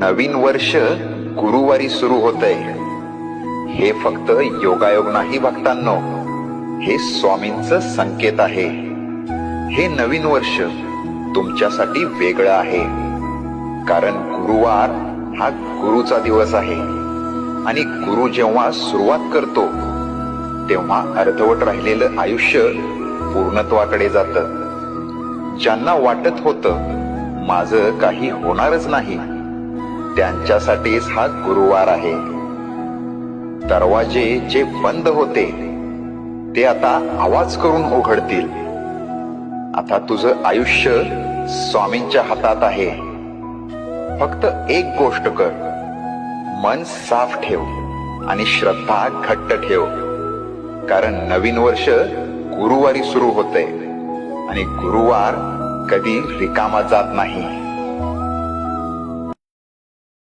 नवीन वर्ष गुरुवारी सुरू होतंय. हे फक्त योगायोग नाही भक्तांनो, हे स्वामींचं संकेत आहे. हे नवीन वर्ष तुमच्यासाठी वेगळं आहे, कारण गुरुवार हा गुरुचा दिवस आहे. आणि गुरु जेव्हा सुरुवात करतो तेव्हा अर्धवट राहिलेलं आयुष्य पूर्णत्वाकडे जातं. ज्यांना वाटत होतं माझं काही होणारच नाही, त्यांच्यासाठीच हा गुरुवार आहे. दरवाजे जे बंद होते ते आता आवाज करून उघडतील. आता तुझं आयुष्य स्वामींच्या हातात आहे. फक्त एक गोष्ट कर, मन साफ ठेव आणि श्रद्धा घट्ट ठेव, कारण नवीन वर्ष गुरुवारी सुरू होतंय आणि गुरुवार कधी रिकामा जात नाही.